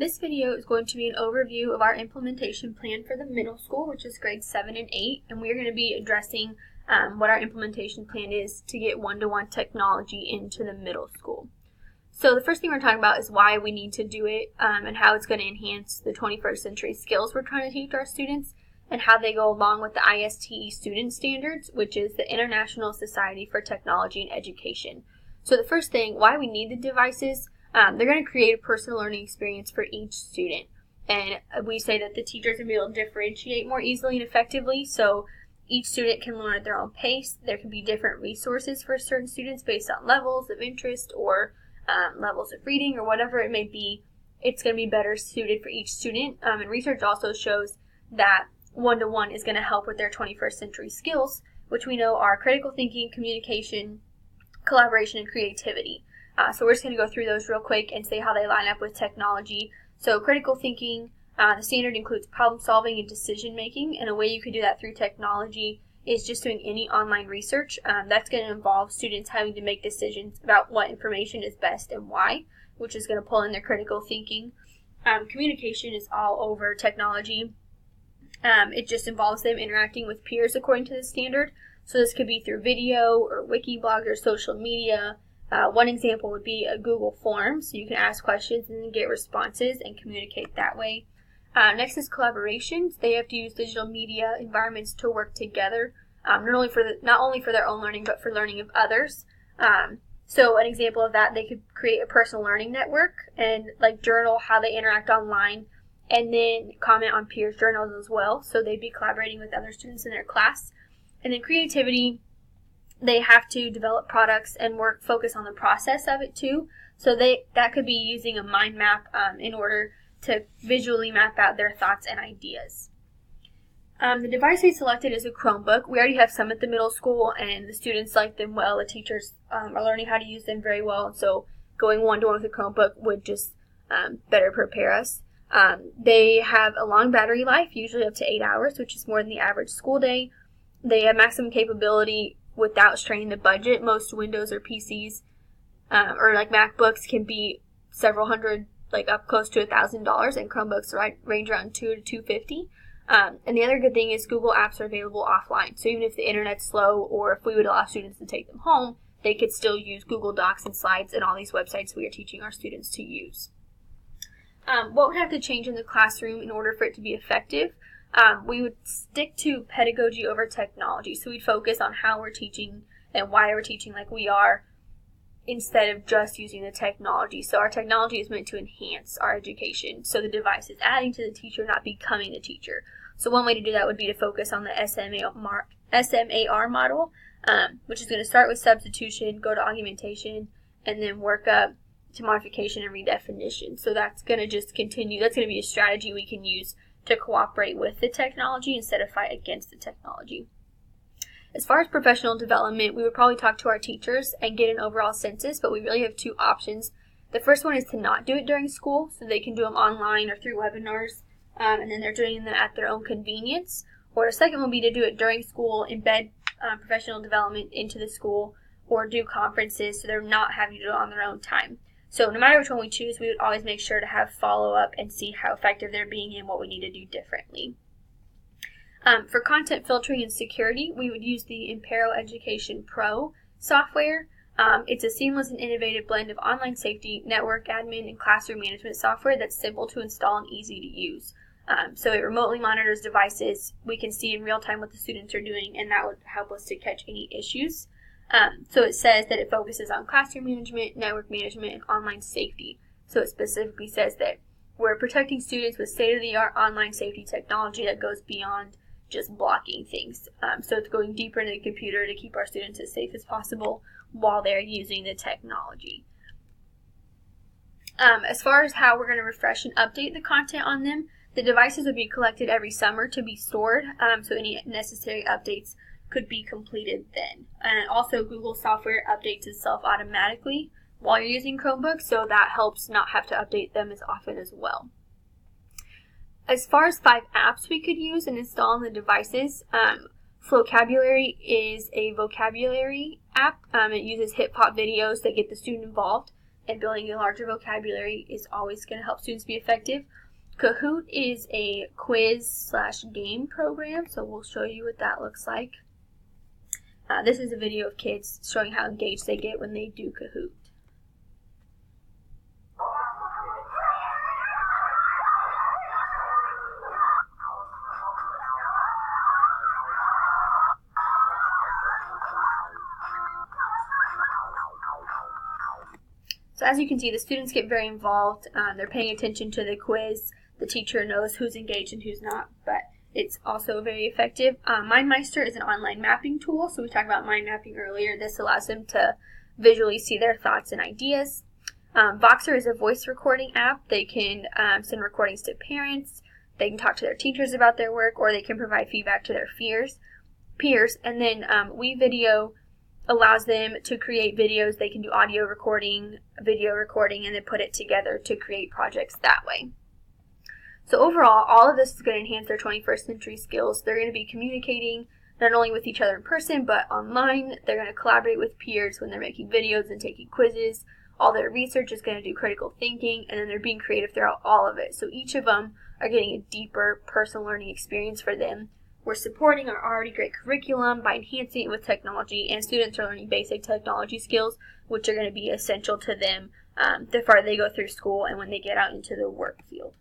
This video is going to be an overview of our implementation plan for the middle school, which is grades 7 and 8, and we're going to be addressing what our implementation plan is to get one-to-one technology into the middle school. So the first thing we're talking about is why we need to do it and how it's going to enhance the 21st century skills we're trying to teach our students and how they go along with the ISTE student standards, which is the International Society for Technology and Education. So the first thing, why we need the devices. They're going to create a personal learning experience for each student. And we say that the teachers will be able to differentiate more easily and effectively, so each student can learn at their own pace. There can be different resources for certain students based on levels of interest or levels of reading or whatever it may be. It's going to be better suited for each student. And research also shows that one-to-one is going to help with their 21st century skills, which we know are critical thinking, communication, collaboration, and creativity. So we're just going to go through those real quick and say how they line up with technology. So critical thinking, the standard includes problem solving and decision making, and a way you could do that through technology is just doing any online research. That's going to involve students having to make decisions about what information is best and why, which is going to pull in their critical thinking. Communication is all over technology. It just involves them interacting with peers according to the standard. So this could be through video or wiki blogs or social media. One example would be a Google form, so you can ask questions and then get responses and communicate that way. Next is collaborations. They have to use digital media environments to work together, not only for their own learning, but for learning of others. So an example of that, they could create a personal learning network and journal how they interact online, and then comment on peers' journals as well. So they'd be collaborating with other students in their class. And then creativity. They have to develop products and focus on the process of it too. So that could be using a mind map in order to visually map out their thoughts and ideas. The device we selected is a Chromebook. We already have some at the middle school, and the students like them well. The teachers are learning how to use them very well, so going one-to-one with a Chromebook would just better prepare us. They have a long battery life, usually up to 8 hours, which is more than the average school day. They have maximum capability without straining the budget. Most Windows or PCs or MacBooks can be several hundred, up close to $1,000, and Chromebooks range around $200 to $250. And the other good thing is Google apps are available offline. So even if the internet's slow, or if we would allow students to take them home, they could still use Google Docs and Slides and all these websites we are teaching our students to use. What would have to change in the classroom in order for it to be effective? We would stick to pedagogy over technology. So we'd focus on how we're teaching and why we're teaching like we are, instead of just using the technology. So our technology is meant to enhance our education. So the device is adding to the teacher, not becoming the teacher. So one way to do that would be to focus on the SMAR model, which is going to start with substitution, go to augmentation, and then work up to modification and redefinition. So that's going to just continue. That's going to be a strategy we can use to cooperate with the technology instead of fight against the technology. As far as professional development, we would probably talk to our teachers and get an overall census, but we really have two options. The first one is to not do it during school, so they can do them online or through webinars, and then they're doing them at their own convenience. Or the second would be to do it during school, embed professional development into the school, or do conferences so they're not having to do it on their own time. So no matter which one we choose, we would always make sure to have follow-up and see how effective they're being and what we need to do differently. For content filtering and security, we would use the Impero Education Pro software. It's a seamless and innovative blend of online safety, network admin, and classroom management software that's simple to install and easy to use. So it remotely monitors devices. We can see in real time what the students are doing, and that would help us to catch any issues. So it says that it focuses on classroom management, network management, and online safety. So it specifically says that we're protecting students with state-of-the-art online safety technology that goes beyond just blocking things. So it's going deeper into the computer to keep our students as safe as possible while they're using the technology. As far as how we're going to refresh and update the content on them, the devices would be collected every summer to be stored, so any necessary updates could be completed then. And also Google software updates itself automatically while you're using Chromebooks, so that helps not have to update them as often as well. As far as 5 apps we could use and install on the devices, Vocabulary is a vocabulary app. It uses hip-hop videos that get the student involved. and building a larger vocabulary is always going to help students be effective. Kahoot is a quiz/game program, so we'll show you what that looks like. This is a video of kids showing how engaged they get when they do Kahoot. So as you can see, the students get very involved. They're paying attention to the quiz. The teacher knows who's engaged and who's not, but it's also very effective. MindMeister is an online mapping tool, so we talked about mind mapping earlier. This allows them to visually see their thoughts and ideas. Voxer is a voice recording app. They can send recordings to parents. They can talk to their teachers about their work, or they can provide feedback to their peers. And then WeVideo allows them to create videos. They can do audio recording, video recording, and then put it together to create projects that way. So overall, all of this is going to enhance their 21st century skills. They're going to be communicating not only with each other in person, but online. They're going to collaborate with peers when they're making videos and taking quizzes. All their research is going to do critical thinking, and then they're being creative throughout all of it. So each of them are getting a deeper personal learning experience for them. We're supporting our already great curriculum by enhancing it with technology, and students are learning basic technology skills, which are going to be essential to them the farther they go through school and when they get out into the work field.